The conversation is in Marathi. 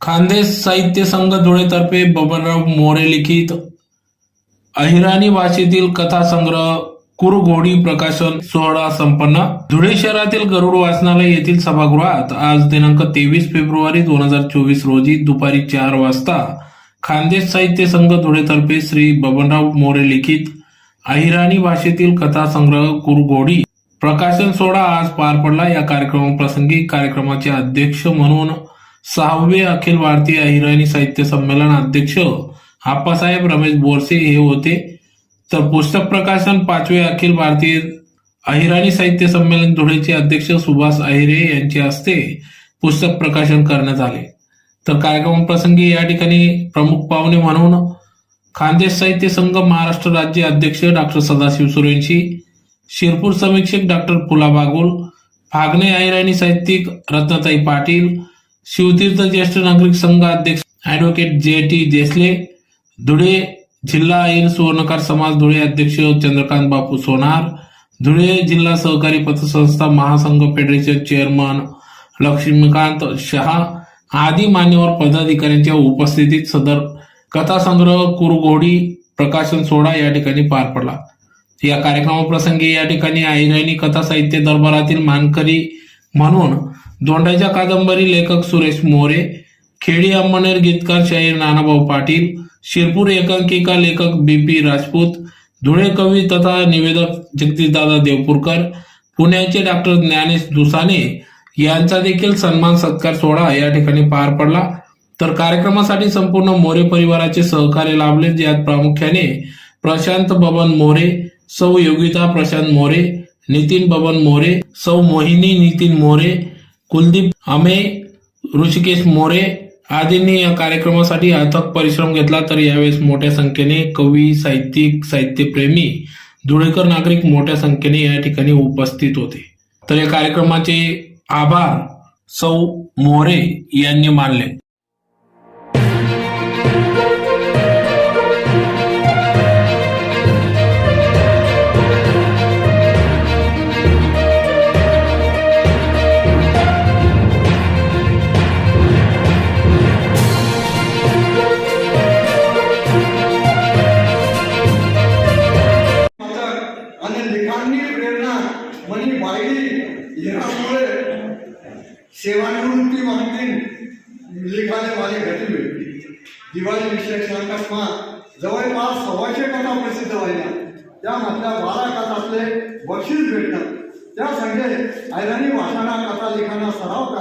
खानदेश साहित्य संघ धुळेतर्फे बबनराव मोरे लिखित अहिराणी भाषेतील कथासंग्रह कुरघोडी प्रकाशन सोहळा संपन्न. धुळे शहरातील गरुड वाचनालय येथील सभागृहात आज दिनांक 23 फेब्रुवारी 2024 रोजी दुपारी 4 वाजता खानदेश साहित्य संघ धुळेतर्फे श्री बबनराव मोरे लिखित अहिराणी भाषेतील कथासंग्रह कुरघोडी प्रकाशन सोहळा आज पार पडला. या कार्यक्रमाप्रसंगी कार्यक्रमाचे अध्यक्ष म्हणून 6वे अखिल भारतीय अहिराणी साहित्य संमेलन अध्यक्ष आप्पासाहेब रमेश बोरसे हे होते. तर पुस्तक प्रकाशन 5वे अखिल भारतीय अहिराणी साहित्य संमेलन धुळेचे अध्यक्ष सुभाष अहिरे यांच्या हस्ते पुस्तक प्रकाशन करण्यात आले. तर कार्यक्रमाप्रसंगी या ठिकाणी प्रमुख पाहुणे म्हणून खानदेश साहित्य संघ महाराष्ट्र राज्य अध्यक्ष डॉक्टर सदाशिव सुरेंशी, शिरपूर समीक्षक डॉक्टर फुला बागुल, फागणे अहिराणी साहित्यिक रत्नताई पाटील, शिवतीर्थ ज्येष्ठ नागरिक संघ अध्यक्ष ॲडव्होकेट जे.टी. देसले, धुळे जिल्हा अहिर सुवर्णकार समाज धुळे अध्यक्ष चंद्रकांत बापू सोनार, धुळे जिल्हा सहकारी पतसंस्था महासंघ फेडरेशन चेअरमन लक्ष्मीकांत शहा आदी मान्यवर पदाधिकाऱ्यांच्या उपस्थितीत सदर कथासंग्रह कुरघोडी प्रकाशन सोहळा या ठिकाणी पार पडला. या कार्यक्रमाप्रसंगी या ठिकाणी अहिराणी कथा साहित्य दरबारातील मानकरी म्हणून दोंडाच्या कादंबरी लेखक सुरेश मोरे, खेडी अंमनेर गीतकार शाहीर नानाभाऊ पाटील, शिरपूर एकांकिका लेखक बी.पी. राजपूत, धुळे कवी तथा निवेदक जगदीशदादा देवपूरकर, पुण्याचे डॉक्टर ज्ञानेश दुसाने यांचा देखील सन्मान सत्कार सोहळा या ठिकाणी पार पडला. तर कार्यक्रमासाठी संपूर्ण मोरे परिवाराचे सहकार्य लाभले, ज्यात प्रामुख्याने प्रशांत बबन मोरे, सौ योगिता प्रशांत मोरे, नितीन बबन मोरे, सौ मोहिनी नितीन मोरे, कुलदीप अमे, ऋषिकेश मोरे आदींनी या कार्यक्रमासाठी अथक परिश्रम घेतला. तर यावेळेस मोठ्या संख्येने कवी, साहित्यिक, साहित्यप्रेमी, धुळेकर नागरिक मोठ्या संख्येने या ठिकाणी उपस्थित होते. तर या कार्यक्रमाचे आभार सौ मोरे यांनी मानले. प्रेरणा मनी वाहिली यामुळे सेवानिवृत्ती माहिती लेखाने माझ्या घरी भेटली. दिवाळी विषयक संकल्पना जवळपास 125 कथा प्रसिद्ध व्हायला. त्यामधल्या 12 कथातले बक्षीस भेटतात. त्या संगे अहिराणी भाषांना कथा लेखांना सराव